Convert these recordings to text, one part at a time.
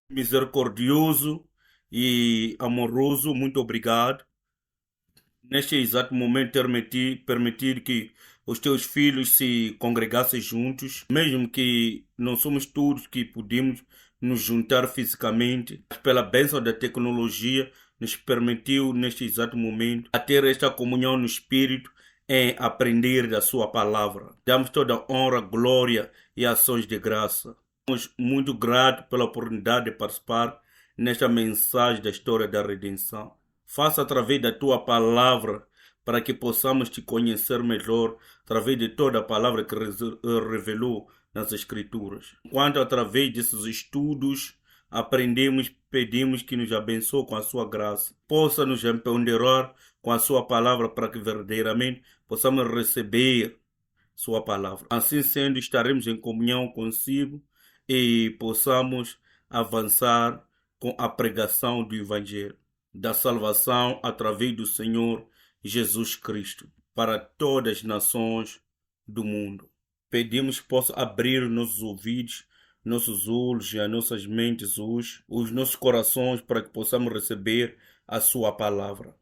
misericordioso e amoroso, muito obrigado. Neste exato momento, permitir que os teus filhos se congregassem juntos, mesmo que não somos todos que podemos nos juntar fisicamente, mas pela bênção da tecnologia, nos permitiu neste exato momento a ter esta comunhão no Espírito em aprender da Sua palavra. Damos toda honra, glória e ações de graça. Estamos muito gratos pela oportunidade de participar nesta mensagem da história da redenção. Faça através da tua palavra para que possamos te conhecer melhor através de toda a palavra que revelou nas Escrituras. Enquanto através desses estudos aprendemos, pedimos que nos abençoe com a sua graça. Possa nos empoderar com a sua palavra para que verdadeiramente possamos receber sua palavra. Assim sendo, estaremos em comunhão consigo e possamos avançar com a pregação do Evangelho, da salvação através do Senhor Jesus Cristo, para todas as nações do mundo. Pedimos que possa abrir nossos ouvidos, nossos olhos e as nossas mentes hoje, os nossos corações, para que possamos receber a sua palavra,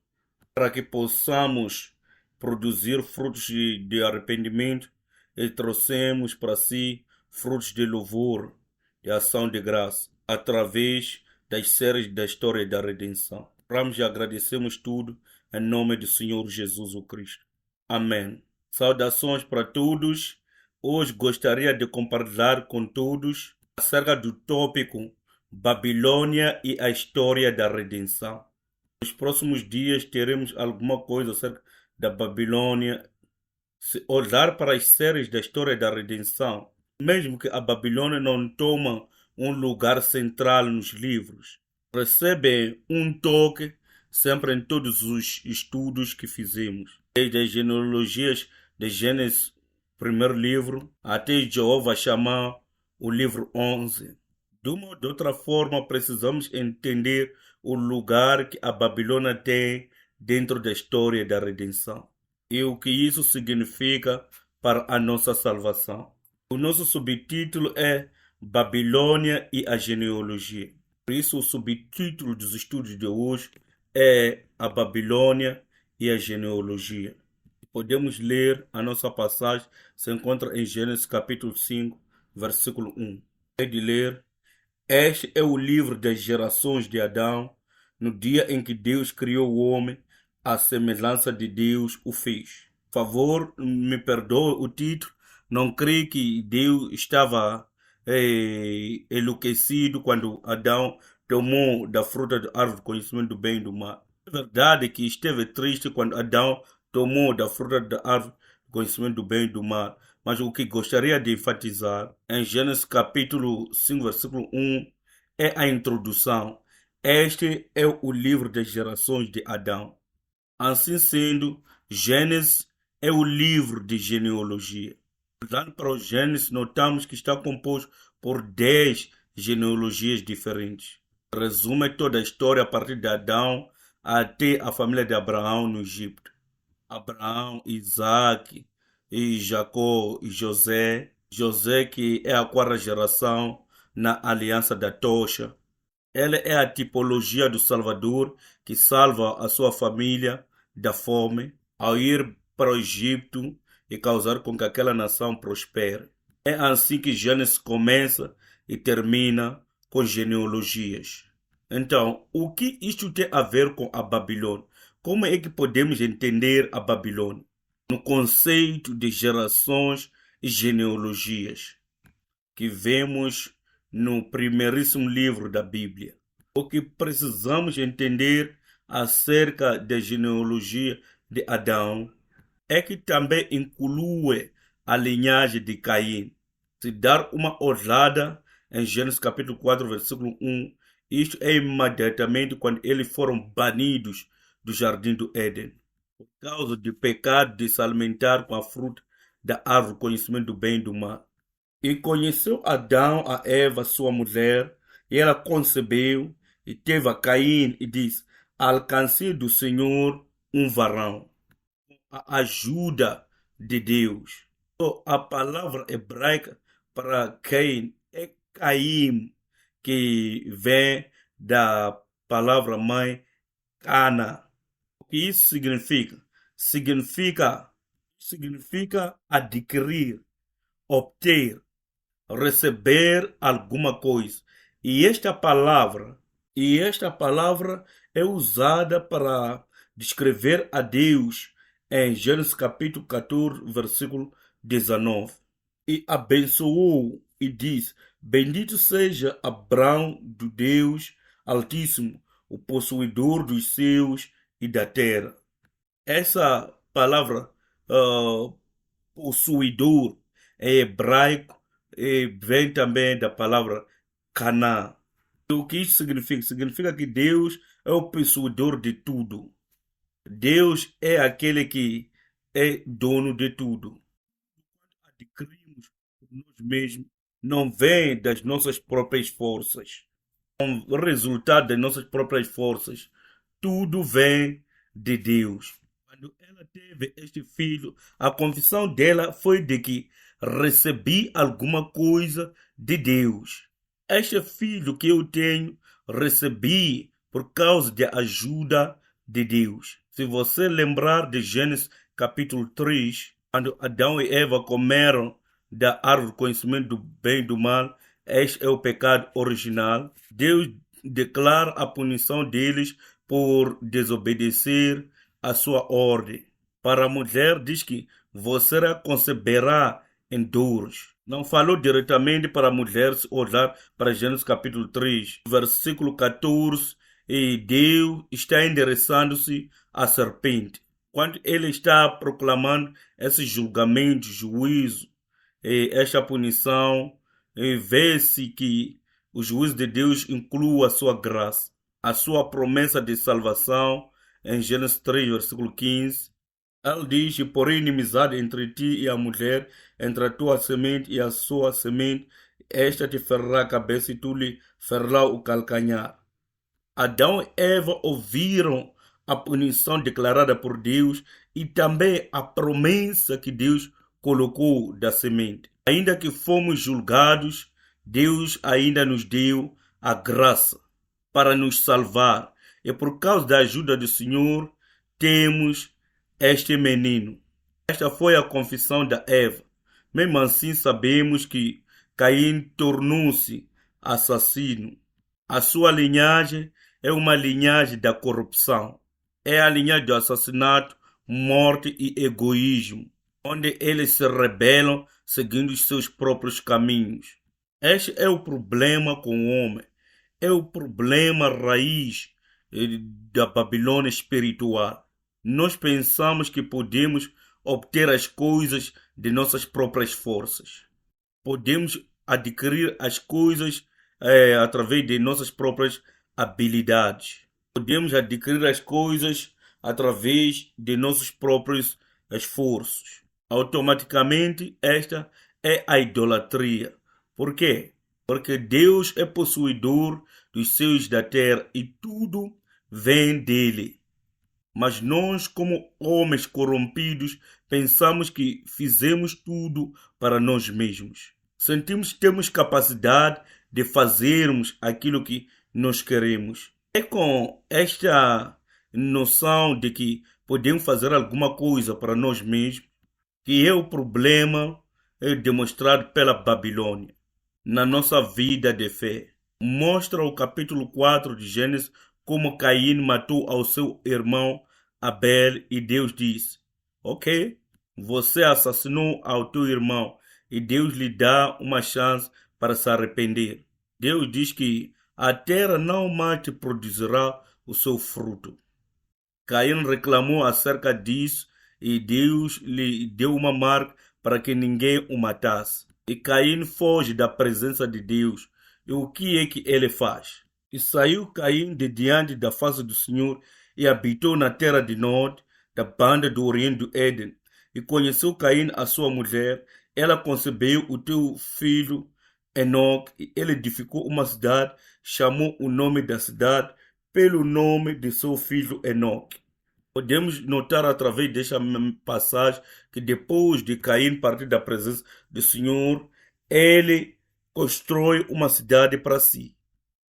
para que possamos produzir frutos de arrependimento e trouxemos para si frutos de louvor, de ação de graça, através das séries da história da redenção. Oramos e agradecemos tudo em nome do Senhor Jesus o Cristo. Amém. Saudações para todos. Hoje gostaria de compartilhar com todos acerca do tópico Babilônia e a história da redenção. Nos próximos dias teremos alguma coisa acerca da Babilônia. Se olhar para as séries da história da redenção, mesmo que a Babilônia não toma um lugar central nos livros, recebe um toque sempre em todos os estudos que fizemos, desde as genealogias de Gênesis, primeiro livro, até Jeová chamar o livro 11. De uma ou de outra forma, precisamos entender o lugar que a Babilônia tem dentro da história da redenção e o que isso significa para a nossa salvação. O nosso subtítulo é Babilônia e a genealogia. Por isso, o subtítulo dos estudos de hoje é a Babilônia e a genealogia. Podemos ler a nossa passagem, se encontra em Gênesis capítulo 5, versículo 1. É de ler: Este é o livro das gerações de Adão, no dia em que Deus criou o homem, à semelhança de Deus o fez. Por favor, me perdoe o título. Não creio que Deus estava enlouquecido quando Adão tomou da fruta da árvore do conhecimento do bem e do mal. É verdade que esteve triste quando Adão tomou da fruta da árvore do conhecimento do bem e do mal. Mas o que gostaria de enfatizar em Gênesis capítulo 5, versículo 1, é a introdução. Este é o livro das gerações de Adão. Assim sendo, Gênesis é o livro de genealogia. Olhando para o Gênesis, notamos que está composto por 10 genealogias diferentes. Resume toda a história a partir de Adão até a família de Abraão no Egito. Abraão, Isaac, e Jacó e José. José, que é a quarta geração na aliança da tocha. Ela é a tipologia do Salvador que salva a sua família da fome ao ir para o Egito e causar com que aquela nação prospere. É assim que Gênesis começa e termina com genealogias. Então, o que isto tem a ver com a Babilônia? Como é que podemos entender a Babilônia? No conceito de gerações e genealogias que vemos no primeiríssimo livro da Bíblia. O que precisamos entender acerca da genealogia de Adão é que também inclui a linhagem de Caim. Se dar uma olhada em Gênesis capítulo 4, versículo 1, isto é imediatamente quando eles foram banidos do jardim do Éden, por causa do pecado de se alimentar com a fruta da árvore do conhecimento do bem e do mal. E conheceu Adão a Eva, sua mulher, e ela concebeu e teve a Caim e disse: Alcancei do Senhor um varão. A ajuda de Deus. Então, a palavra hebraica para Caim é Caim, que vem da palavra mãe Cana. O que isso significa? Significa, significa adquirir, obter, receber alguma coisa. E esta palavra, e esta palavra é usada para descrever a Deus em Gênesis capítulo 14, versículo 19. E abençoou e disse: Bendito seja Abraão do Deus Altíssimo, o possuidor dos céus e da terra. Essa palavra possuidor em hebraico vem também da palavra Canaã. O que isso significa? Significa que Deus é o possuidor de tudo. Deus é aquele que é dono de tudo. Adquirimos por nós mesmos não vem das nossas próprias forças. O resultado das nossas próprias forças. Tudo vem de Deus. Quando ela teve este filho, a confissão dela foi de que recebi alguma coisa de Deus. Este filho que eu tenho, recebi por causa da ajuda de Deus. Se você lembrar de Gênesis capítulo 3, quando Adão e Eva comeram da árvore do conhecimento do bem e do mal, este é o pecado original. Deus declara a punição deles por desobedecer a sua ordem. Para a mulher, diz que você conceberá em dores. Não falou diretamente para a mulher se olhar para Gênesis capítulo 3, versículo 14, e Deus está endereçando-se à serpente. Quando ele está proclamando esse julgamento, juízo, esta punição, vê-se que o juízo de Deus inclui a sua graça, a sua promessa de salvação, em Gênesis 3, versículo 15. Ele diz: porém, inimizade entre ti e a mulher, entre a tua semente e a sua semente, esta te ferrará a cabeça e tu lhe ferrará o calcanhar. Adão e Eva ouviram a punição declarada por Deus e também a promessa que Deus colocou da semente. Ainda que fomos julgados, Deus ainda nos deu a graça para nos salvar. E por causa da ajuda do Senhor, temos este menino. Esta foi a confissão da Eva. Mesmo assim, sabemos que Caim tornou-se assassino. A sua linhagem é uma linhagem da corrupção. É a linhagem do assassinato, morte e egoísmo, onde eles se rebelam seguindo os seus próprios caminhos. Este é o problema com o homem. É o problema raiz da Babilônia espiritual. Nós pensamos que podemos obter as coisas de nossas próprias forças. Podemos adquirir as coisas através de nossas próprias habilidades. Podemos adquirir as coisas através de nossos próprios esforços. Automaticamente, esta é a idolatria. Por quê? Porque Deus é possuidor dos céus da terra e tudo vem dele. Mas nós, como homens corrompidos, pensamos que fizemos tudo para nós mesmos. Sentimos que temos capacidade de fazermos aquilo que nós queremos. É com esta noção de que podemos fazer alguma coisa para nós mesmos que é o problema demonstrado pela Babilônia na nossa vida de fé. Mostra o capítulo 4 de Gênesis como Caim matou ao seu irmão Abel e Deus disse: ok, você assassinou ao teu irmão e Deus lhe dá uma chance para se arrepender. Deus diz que a terra não mais te produzirá o seu fruto. Caim reclamou acerca disso e Deus lhe deu uma marca para que ninguém o matasse. E Caim foge da presença de Deus. E o que é que ele faz? E saiu Caim de diante da face do Senhor e habitou na terra de Nod, da banda do Oriente do Éden. E conheceu Caim a sua mulher. Ela concebeu o teu filho Enoque. E ele edificou uma cidade, chamou o nome da cidade pelo nome de seu filho Enoque. Podemos notar através desta passagem que depois de Caim partir da presença do Senhor, ele constrói uma cidade para si.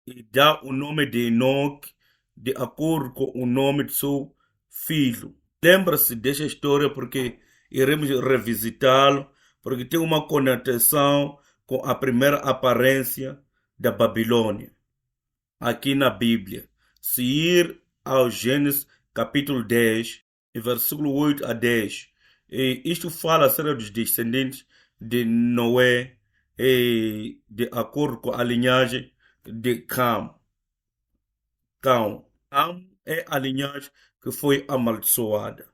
e dá o nome de Enoque de acordo com o nome de seu filho. Lembra-se desta história porque iremos revisitá-lo, porque tem uma conotação com a primeira aparência da Babilônia aqui na Bíblia. Se ir ao Gênesis capítulo 10, versículo 8 a 10, isto fala acerca dos descendentes de Noé, de acordo com a linhagem de Cam. Cam é a linhagem que foi amaldiçoada.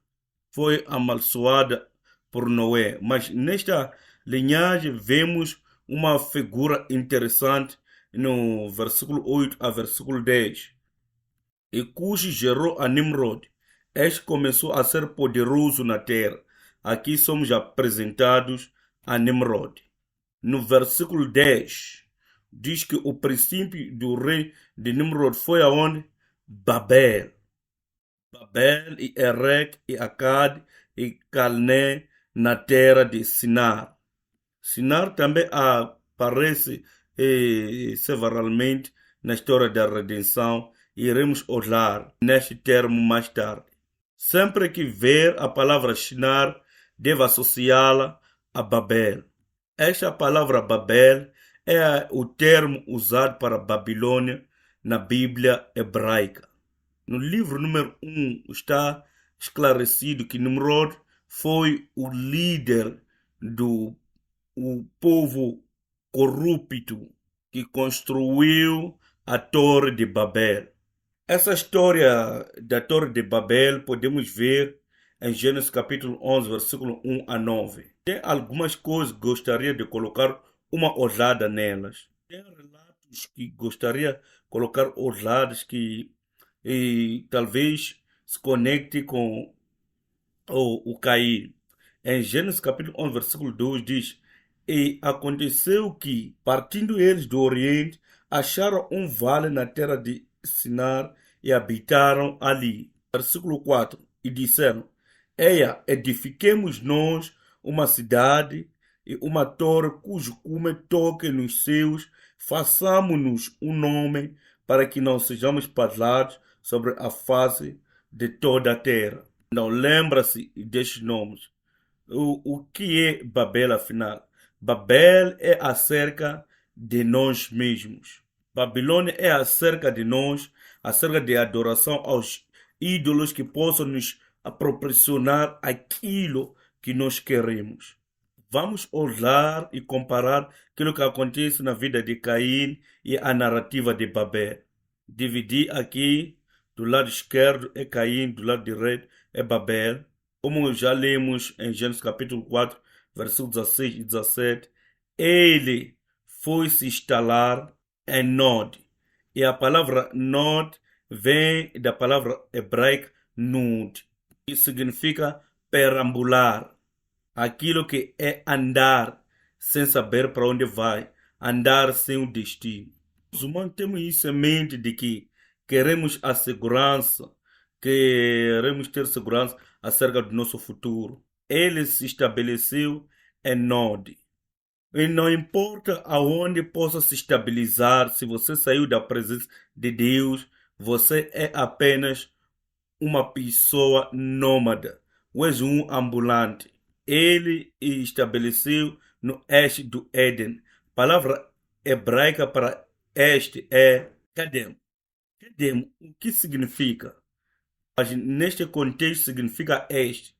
Foi amaldiçoada por Noé. Mas nesta linhagem vemos uma figura interessante no versículo 8 a versículo 10. E Cuxi gerou a Nimrod. Este começou a ser poderoso na terra. Aqui somos apresentados a Nimrod. No versículo 10, diz que o princípio do rei de Nimrod foi aonde? Babel. Babel e Erech e Akkad e Calné na terra de Sinar. Sinar também aparece severalmente na história da redenção e iremos olhar neste termo mais tarde. Sempre que ver a palavra Sinar, deve associá-la a Babel. Esta palavra Babel é o termo usado para Babilônia na Bíblia hebraica. No livro número 1 está esclarecido que Nimrod foi o líder do povo corrupto que construiu a Torre de Babel. Essa história da Torre de Babel podemos ver em Gênesis capítulo 11, versículo 1 a 9. Tem algumas coisas que gostaria de colocar uma olhada nelas. Tem relatos que gostaria de colocar olhadas que talvez se conecte com o Caim. Em Gênesis capítulo 11, versículo 2 diz: E aconteceu que, partindo eles do Oriente, acharam um vale na terra de Sinar e habitaram ali. Versículo 4: E disseram: Eia, edifiquemos nós uma cidade e uma torre cujo cume toque nos céus, façamos-nos um nome para que não sejamos parlados sobre a face de toda a terra. Não lembra-se destes nomes. O que é Babel, afinal? Babel é acerca de nós mesmos. Babilônia é acerca de nós, acerca de adoração aos ídolos que possam nos proporcionar aquilo que nós queremos. Vamos olhar e comparar aquilo que acontece na vida de Caim e a narrativa de Babel. Dividi aqui, do lado esquerdo é Caim, do lado direito é Babel. Como já lemos em Gênesis capítulo 4, versículos 16 e 17, ele foi se instalar em Nod. E a palavra Nod vem da palavra hebraica Nud, que significa perambular. Aquilo que é andar sem saber para onde vai, andar sem um destino. Os humanos temos isso em mente de que queremos a segurança, queremos ter segurança acerca do nosso futuro. Ele se estabeleceu em Nod. E não importa aonde possa se estabilizar, se você saiu da presença de Deus, você é apenas uma pessoa nômade, ou és um ambulante. Ele estabeleceu no este do Éden. A palavra hebraica para este é Kedem. Kedem, o que significa? Mas neste contexto significa este.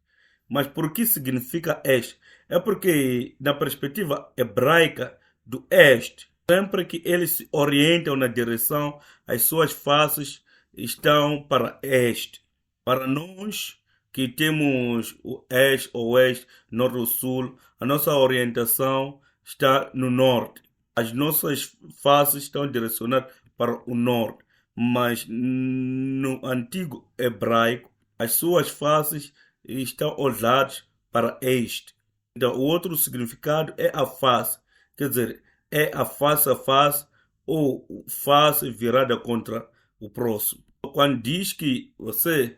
Mas por que significa este? É porque, na perspectiva hebraica do este, sempre que eles se orientam na direção, as suas faces estão para este. Para nós que temos o este, oeste, norte ou sul, a nossa orientação está no norte. As nossas faces estão direcionadas para o norte. Mas no antigo hebraico, as suas faces estão olhadas para este. Então, o outro significado é a face, quer dizer, é a face ou face virada contra o próximo. Quando diz que você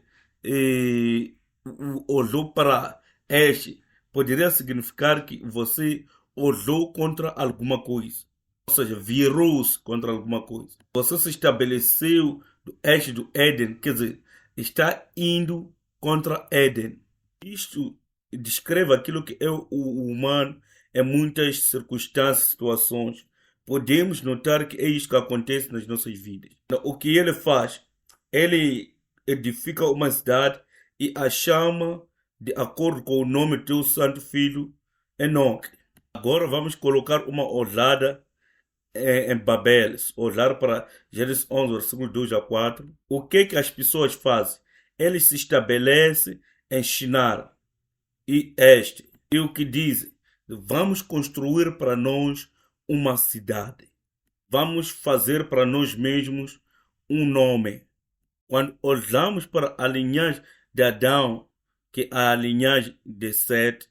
olhou para este, poderia significar que você olhou contra alguma coisa. ou seja, virou-se contra alguma coisa. Você se estabeleceu do eixo do Éden, quer dizer, está indo contra Éden. Isto descreve aquilo que é o humano em muitas circunstâncias, situações. Podemos notar que é isso que acontece nas nossas vidas. Então, o que ele faz? Ele edifica uma cidade e a chama de acordo com o nome do teu santo filho Enoque. Agora vamos colocar uma olhada em Babel, olhar para Gênesis 11, versículo 2 a 4. O que as pessoas fazem? Eles se estabelecem em Shinar e o que dizem? Vamos construir para nós uma cidade. Vamos fazer para nós mesmos um nome. Quando olhamos para a linhagem de Adão, que é a linhagem de Sete,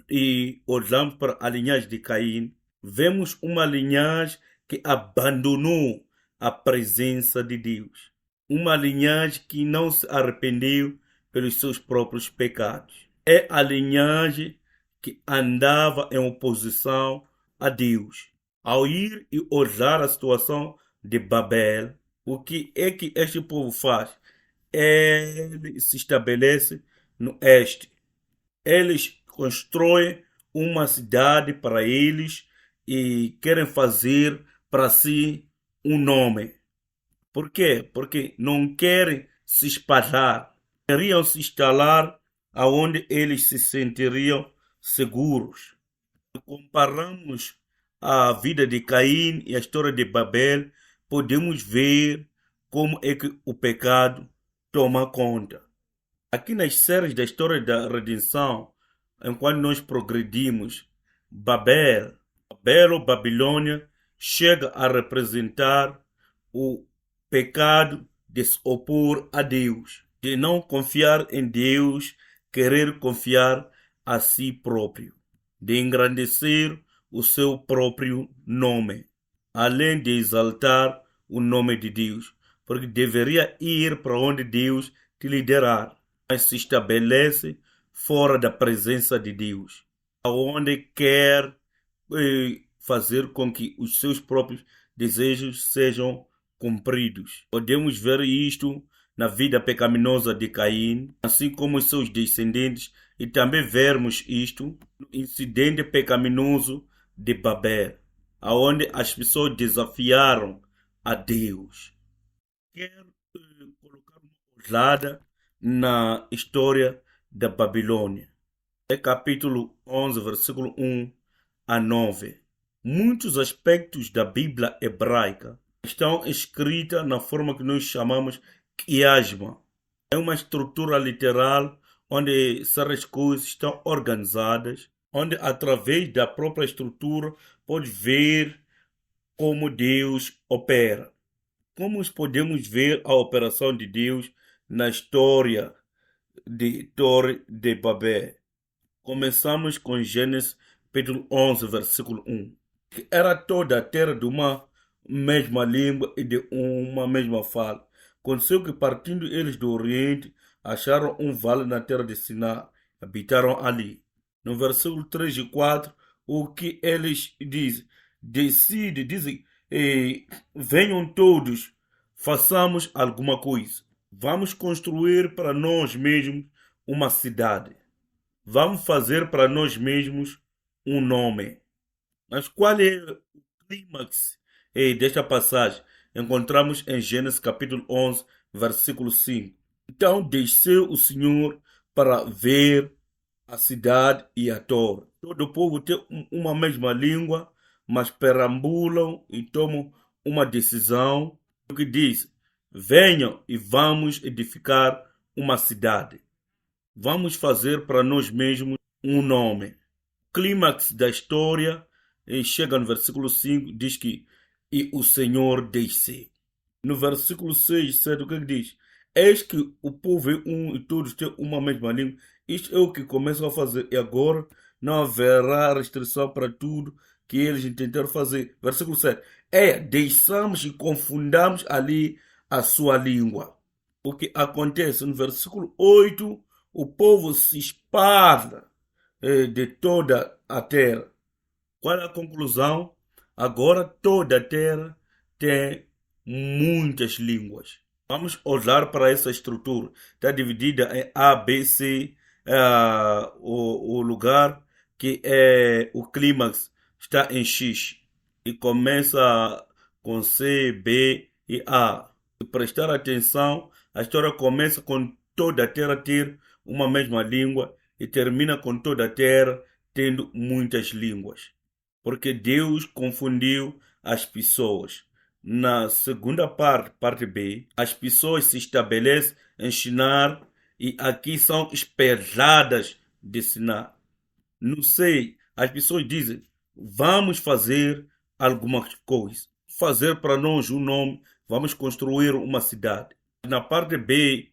e olhamos para a linhagem de Caim, vemos uma linhagem que abandonou a presença de Deus. Uma linhagem que não se arrependeu pelos seus próprios pecados. É a linhagem que andava em oposição a Deus. Ao ir e olhar a situação de Babel, o que é que este povo faz? Ele se estabelece no este. Eles constroem uma cidade para eles e querem fazer para si um nome. Por quê? Porque não querem se espalhar. Queriam se instalar aonde eles se sentiriam seguros. Comparamos a vida de Caim e a história de Babel, podemos ver como é que o pecado toma conta. Aqui nas séries da história da redenção, enquanto nós progredimos, Babel ou Babilônia, chega a representar o pecado de se opor a Deus, de não confiar em Deus, querer confiar a si próprio, de engrandecer o seu próprio nome, além de exaltar o nome de Deus, porque deveria ir para onde Deus te liderar, mas se estabelece fora da presença de Deus, aonde quer fazer com que os seus próprios desejos sejam cumpridos. Podemos ver isto na vida pecaminosa de Caim, assim como os seus descendentes, e também vermos isto no incidente pecaminoso de Babel, aonde as pessoas desafiaram a Deus. Quero colocar uma olhada na história da Babilônia. É capítulo 11, versículo 1 a 9. Muitos aspectos da Bíblia hebraica estão escritos na forma que nós chamamos quiasma. É uma estrutura literal onde certas coisas estão organizadas, onde através da própria estrutura pode ver como Deus opera. Como podemos ver a operação de Deus na história de Torre de Babel? Começamos com Gênesis capítulo 11, versículo 1. Que era toda a terra de uma mesma língua e de uma mesma fala. Aconteceu que, partindo eles do Oriente, acharam um vale na terra de Siná, habitaram ali. No versículo 3 e 4, o que eles dizem? Dizem, venham todos, façamos alguma coisa. Vamos construir para nós mesmos uma cidade. Vamos fazer para nós mesmos um nome. Mas qual é o clímax desta passagem? Encontramos em Gênesis capítulo 11, versículo 5. Então desceu o Senhor para ver a cidade e a torre. Todo o povo tem uma mesma língua, mas perambulam e tomam uma decisão. O que diz? Venham e vamos edificar uma cidade. Vamos fazer para nós mesmos um nome. O clímax da história chega no versículo 5, diz que e o Senhor desceu. No versículo 6 e 7, o que diz? Eis que o povo é um e todos têm uma mesma língua. Isto é o que começam a fazer. E agora não haverá restrição para tudo que eles intentaram fazer. Versículo 7. Deixamos e confundamos ali a sua língua. O que acontece no versículo 8, o povo se espalha de toda a terra. Qual é a conclusão? Agora toda a terra tem muitas línguas. Vamos olhar para essa estrutura. Está dividida em A, B, C. O lugar que é o clímax está em X. E começa com C, B e A. Se prestar atenção, a história começa com toda a terra ter uma mesma língua e termina com toda a terra tendo muitas línguas. Porque Deus confundiu as pessoas. Na segunda parte, parte B, as pessoas se estabelecem em ensinar e aqui são esperadas de ensinar. Não sei, as pessoas dizem, vamos fazer alguma coisa. Fazer para nós um nome, vamos construir uma cidade. Na parte B,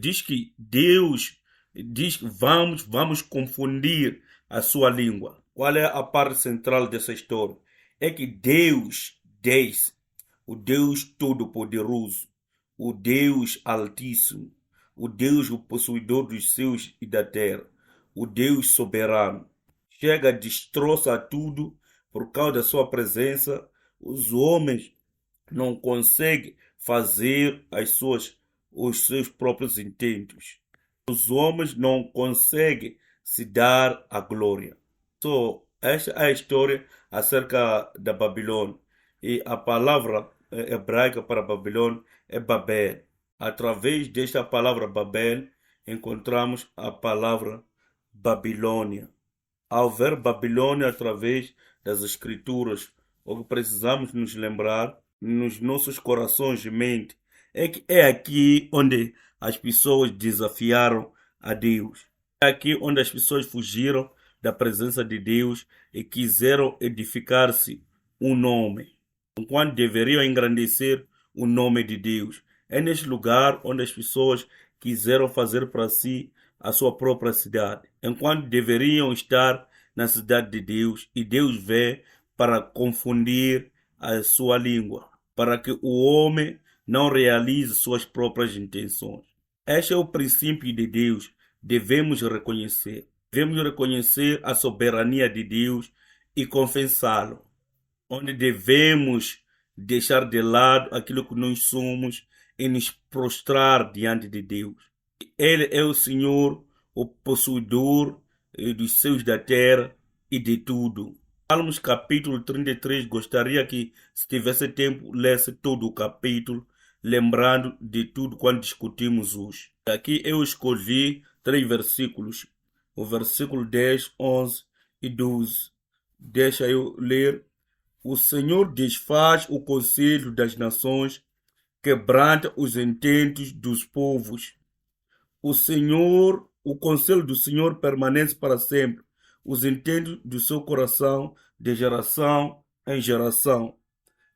diz que Deus diz que vamos confundir a sua língua. Qual é a parte central dessa história? É que Deus, o Deus Todo-Poderoso, o Deus Altíssimo, o Deus o possuidor dos céus e da terra, o Deus soberano, chega, destroça tudo por causa da sua presença. Os homens não conseguem fazer os seus próprios intentos. Os homens não conseguem se dar a glória. Esta é a história acerca da Babilônia. E a palavra hebraica para Babilônia é Babel. Através desta palavra Babel, encontramos a palavra Babilônia. Ao ver Babilônia através das Escrituras, o que precisamos nos lembrar nos nossos corações e mente é que é aqui onde as pessoas desafiaram a Deus. É aqui onde as pessoas fugiram da presença de Deus e quiseram edificar-se um nome, enquanto deveriam engrandecer o nome de Deus. É neste lugar onde as pessoas quiseram fazer para si a sua própria cidade, enquanto deveriam estar na cidade de Deus, e Deus vê para confundir a sua língua, para que o homem não realize suas próprias intenções. Este é o princípio de Deus. Devemos reconhecer. Devemos reconhecer a soberania de Deus e confessá-lo, onde devemos deixar de lado aquilo que nós somos e nos prostrar diante de Deus. Ele é o Senhor, o possuidor dos céus da terra e de tudo. Salmos capítulo 33, gostaria que, se tivesse tempo, lesse todo o capítulo, lembrando de tudo quando discutimos hoje. Aqui eu escolhi 3 versículos, o versículo 10, 11 e 12. Deixa eu ler. O Senhor desfaz o conselho das nações, quebranta os intentos dos povos. O conselho do Senhor permanece para sempre, os intentos do seu coração de geração em geração.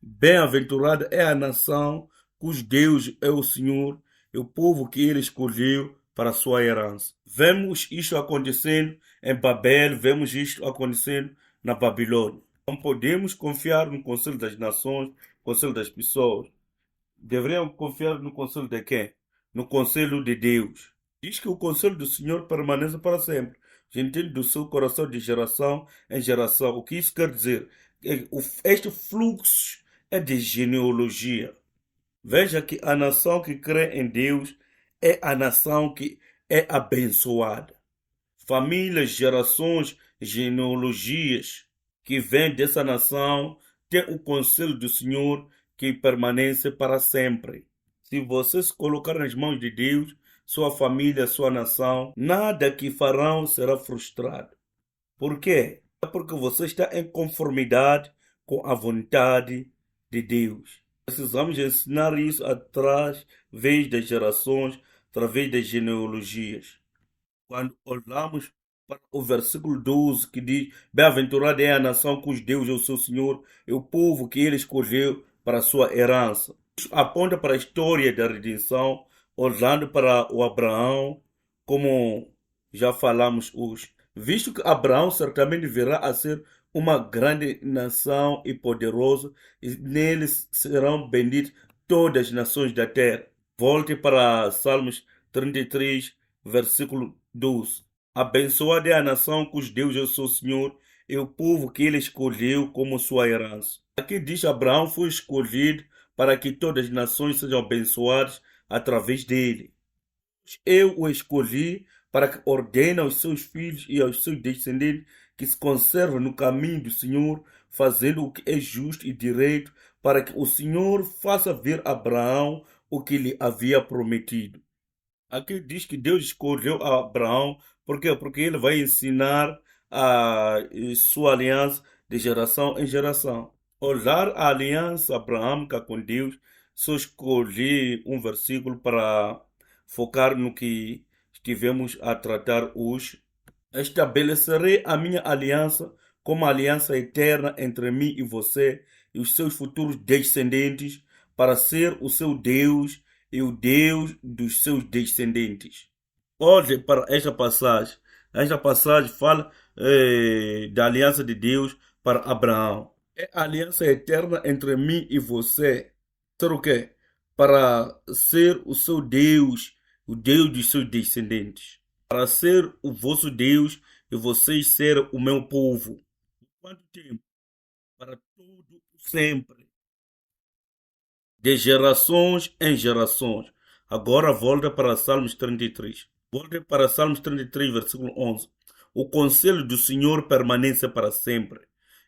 Bem-aventurada é a nação cujo Deus é o Senhor e o povo que ele escolheu para a sua herança. Vemos isto acontecendo em Babel, vemos isto acontecendo na Babilônia. Não podemos confiar no conselho das nações, no conselho das pessoas. Deveriam confiar no conselho de quem? No conselho de Deus. Diz que o conselho do Senhor permanece para sempre. Gentil do seu coração de geração em geração. O que isso quer dizer? Este fluxo é de genealogia. Veja que a nação que crê em Deus é a nação que é abençoada. Famílias, gerações, genealogias que vêm dessa nação têm o conselho do Senhor que permanece para sempre. Se você se colocar nas mãos de Deus, sua família, sua nação, nada que farão será frustrado. Por quê? É porque você está em conformidade com a vontade de Deus. Precisamos ensinar isso através das gerações, através das genealogias. Quando olhamos para o versículo 12, que diz: Bem-aventurada é a nação cujo Deus é o seu Senhor, e o povo que ele escolheu para a sua herança. Isso aponta para a história da redenção, olhando para o Abraão, como já falamos hoje. Visto que Abraão certamente virá a ser uma grande nação e poderosa, e neles serão benditas todas as nações da terra. Volte para Salmos 33, versículo 12. Abençoada é a nação cujo Deus é o seu Senhor, é o povo que ele escolheu como sua herança. Aqui diz: Abraão foi escolhido para que todas as nações sejam abençoadas através dele. Eu o escolhi para que ordene aos seus filhos e aos seus descendentes que se conservem no caminho do Senhor, fazendo o que é justo e direito, para que o Senhor faça ver a Abraão o que lhe havia prometido. Aqui diz que Deus escolheu Abraão, por quê? Porque ele vai ensinar a sua aliança de geração em geração. Olhar a aliança abraâmica com Deus, só escolhi um versículo para focar no que estivemos a tratar hoje. Estabelecerei a minha aliança como aliança eterna entre mim e você e os seus futuros descendentes, para ser o seu Deus e o Deus dos seus descendentes. Olhe para esta passagem. Esta passagem fala da aliança de Deus para Abraão. É a aliança eterna entre mim e você. Ser o quê? Para ser o seu Deus, o Deus dos seus descendentes. Para ser o vosso Deus e vocês ser o meu povo. Quanto tempo? Para todo sempre. De gerações em gerações. Agora volta para Salmos 33. Volta para Salmos 33, versículo 11. O conselho do Senhor permanece para sempre.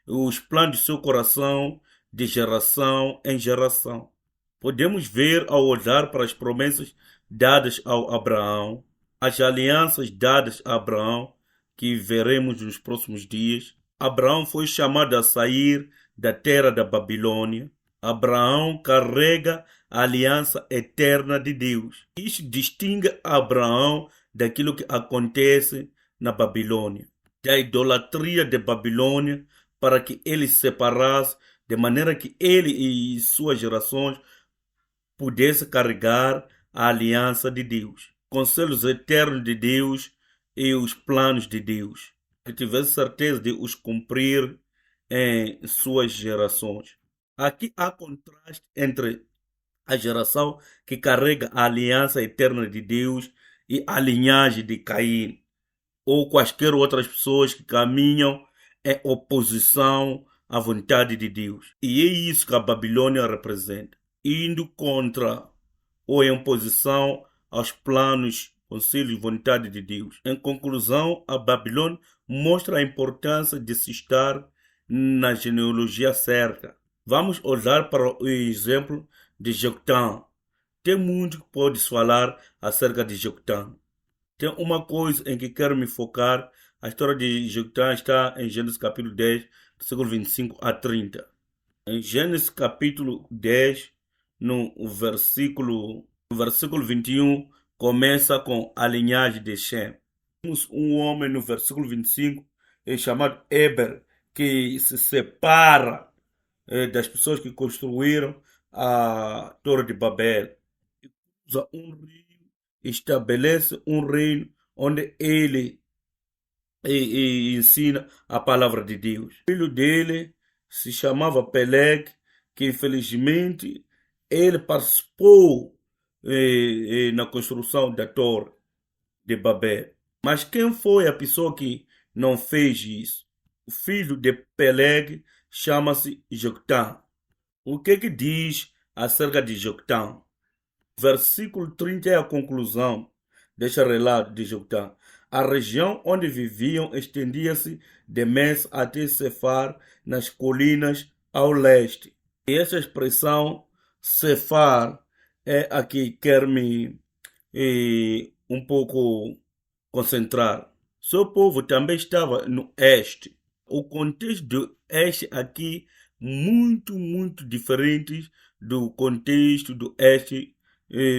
E os planos do seu coração de geração em geração. Podemos ver ao olhar para as promessas dadas ao Abraão, as alianças dadas a Abraão, que veremos nos próximos dias. Abraão foi chamado a sair da terra da Babilônia. Abraão carrega a aliança eterna de Deus. Isso distingue Abraão daquilo que acontece na Babilônia, da idolatria de Babilônia, para que ele se separasse, de maneira que ele e suas gerações pudessem carregar a aliança de Deus, conselhos eternos de Deus e os planos de Deus, que tivesse certeza de os cumprir em suas gerações. Aqui há contraste entre a geração que carrega a aliança eterna de Deus e a linhagem de Caim, ou quaisquer outras pessoas que caminham em oposição à vontade de Deus. E é isso que a Babilônia representa, indo contra ou em oposição aos planos, conselhos e vontade de Deus. Em conclusão, a Babilônia mostra a importância de se estar na genealogia certa. Vamos olhar para o exemplo de Joctã. Tem muito que pode falar acerca de Joctã. Tem uma coisa em que quero me focar. A história de Joctã está em Gênesis capítulo 10, versículo 25 a 30. Em Gênesis capítulo 10, no versículo 21, começa com a linhagem de Shem. Temos um homem no versículo 25, chamado Eber, que se separa das pessoas que construíram a Torre de Babel. Usa um rio, estabelece um reino onde ele ensina a palavra de Deus. O filho dele se chamava Peleg, que infelizmente ele participou na construção da Torre de Babel. Mas quem foi a pessoa que não fez isso? O filho de Peleg chama-se Joctã. O que diz acerca de Joctã? Versículo 30 é a conclusão deste relato de Joctã. A região onde viviam estendia-se de Mes até Sefar, nas colinas ao leste. E essa expressão Sefar é a que quer me um pouco concentrar. Seu povo também estava no este. O contexto do este aqui muito diferente do contexto do este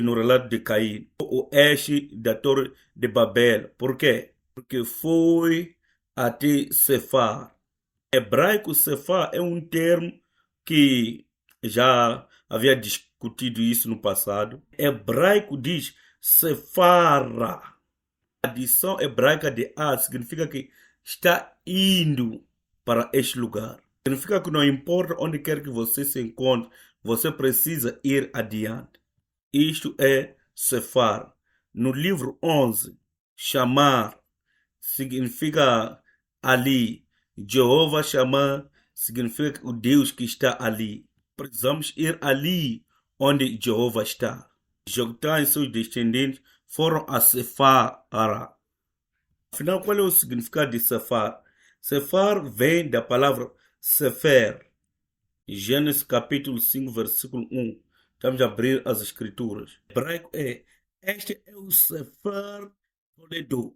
no relato de Caim. O este da Torre de Babel. Por quê? Porque foi até Sefar. Hebraico, Sefar é um termo que já havia discutido isso no passado. Hebraico diz Sefara. A adição hebraica de A significa que está indo para este lugar. Significa que não importa onde quer que você se encontre, você precisa ir adiante. Isto é Sefar. No livro 11, chamar significa ali, Jeová Shammah significa o Deus que está ali. Precisamos ir ali onde Jeová está. Joctã e seus descendentes foram a Sefara. Afinal, qual é o significado de Sefar? Sefar vem da palavra Sefer. Gênesis capítulo 5, versículo 1. Estamos a abrir as escrituras. O hebraico é: este é o Sefer Toledo.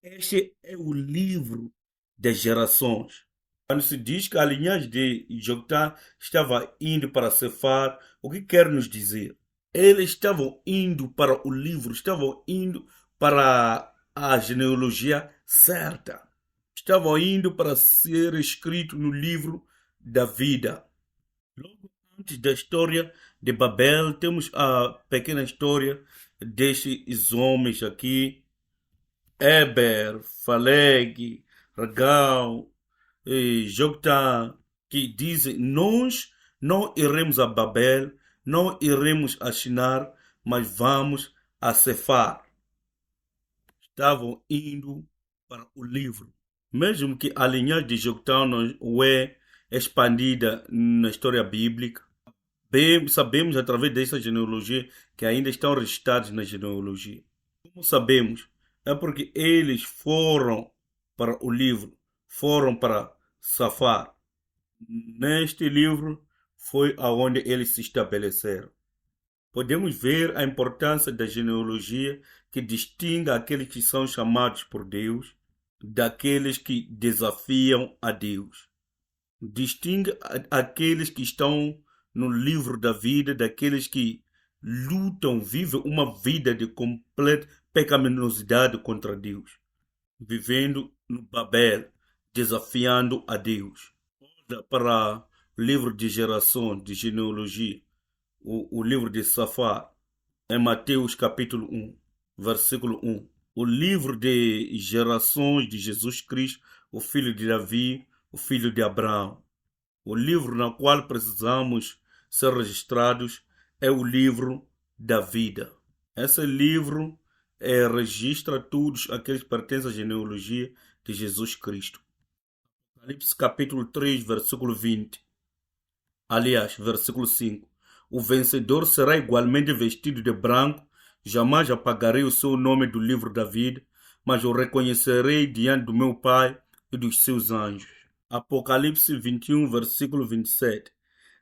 Este é o livro das gerações. Quando se diz que a linhagem de Joctã estava indo para Sefar, o que quer nos dizer? Eles estavam indo para o livro, estavam indo para a genealogia certa. Estavam indo para ser escrito no livro da vida. Logo antes da história de Babel, temos a pequena história destes homens aqui: Eber, Faleg, Ragal, Joctã, que dizem: nós não iremos a Babel, não iremos a Shinar, mas vamos a Sefar. Estavam indo para o livro. Mesmo que a linhagem de Joctã não é expandida na história bíblica, sabemos através dessa genealogia que ainda estão registrados na genealogia. Como sabemos? É porque eles foram para o livro, foram para Safar. Neste livro foi aonde eles se estabeleceram. Podemos ver a importância da genealogia que distingue aqueles que são chamados por Deus daqueles que desafiam a Deus. Distingue aqueles que estão no livro da vida daqueles que lutam, vivem uma vida de completa pecaminosidade contra Deus, vivendo no Babel, desafiando a Deus. Olha para o livro de geração, de genealogia, o livro de Safar, em Mateus capítulo 1, versículo 1. O livro de gerações de Jesus Cristo, o filho de Davi, o filho de Abraão. O livro no qual precisamos ser registrados é o livro da vida. Esse livro registra todos aqueles que pertencem à genealogia de Jesus Cristo. Apocalipse capítulo 3, versículo 20. Aliás, versículo 5. O vencedor será igualmente vestido de branco. Jamais apagarei o seu nome do livro da vida, mas o reconhecerei diante do meu Pai e dos seus anjos. Apocalipse 21, versículo 27.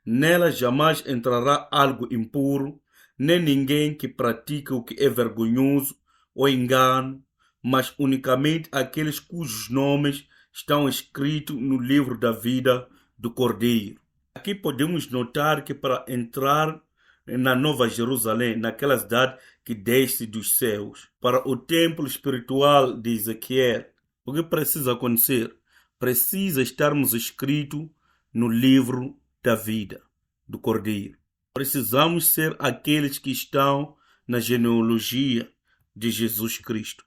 Nela jamais entrará algo impuro, nem ninguém que pratica o que é vergonhoso ou engano, mas unicamente aqueles cujos nomes estão escritos no livro da vida do Cordeiro. Aqui podemos notar que para entrar na Nova Jerusalém, naquela cidade que desce dos céus, para o templo espiritual de Ezequiel, o que precisa acontecer? Precisa estarmos escritos no livro da vida do Cordeiro. Precisamos ser aqueles que estão na genealogia de Jesus Cristo.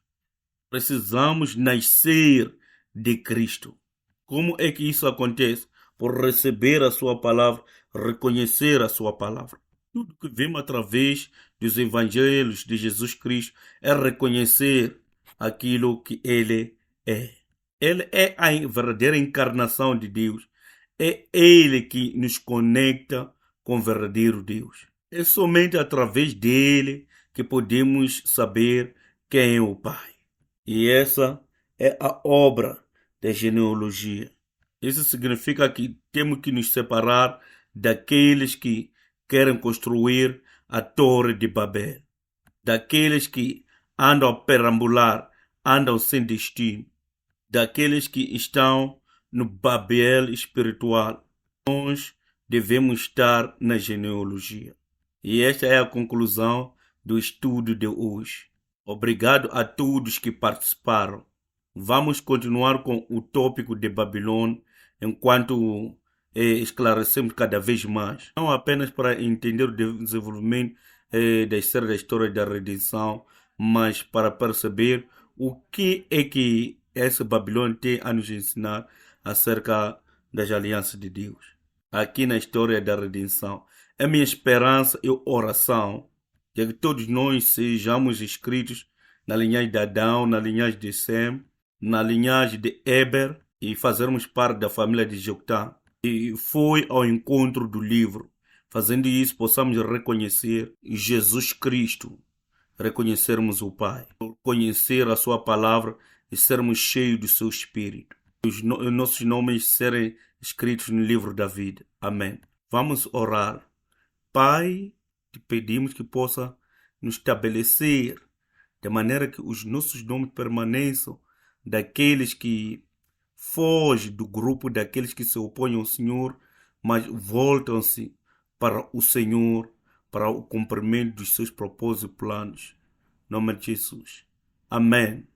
Precisamos nascer de Cristo. Como é que isso acontece? Por receber a sua palavra, reconhecer a sua palavra. Tudo que vemos através dos evangelhos de Jesus Cristo é reconhecer aquilo que ele é. Ele é a verdadeira encarnação de Deus. É ele que nos conecta com o verdadeiro Deus. É somente através dele que podemos saber quem é o Pai. E essa é a obra da genealogia. Isso significa que temos que nos separar daqueles que querem construir a Torre de Babel, daqueles que andam a perambular, andam sem destino, daqueles que estão no Babel espiritual. Nós devemos estar na genealogia. E esta é a conclusão do estudo de hoje. Obrigado a todos que participaram. Vamos continuar com o tópico de Babilônia enquanto esclarecemos cada vez mais. Não apenas para entender o desenvolvimento da história da redenção, mas para perceber o que é que essa Babilônia tem a nos ensinar acerca das alianças de Deus. Aqui na história da redenção. É minha esperança e oração de que todos nós sejamos inscritos na linhagem de Adão, na linhagem de Sem, na linhagem de Eber, e fazermos parte da família de Joctá. E foi ao encontro do livro. Fazendo isso, possamos reconhecer Jesus Cristo, reconhecermos o Pai, conhecer a sua palavra e sermos cheios do seu Espírito. Os nossos nomes serem escritos no livro da vida. Amém. Vamos orar. Pai, te pedimos que possa nos estabelecer de maneira que os nossos nomes permaneçam daqueles que fogem do grupo daqueles que se opõem ao Senhor, mas voltam-se para o Senhor, para o cumprimento dos seus propósitos e planos. Em nome de Jesus. Amém.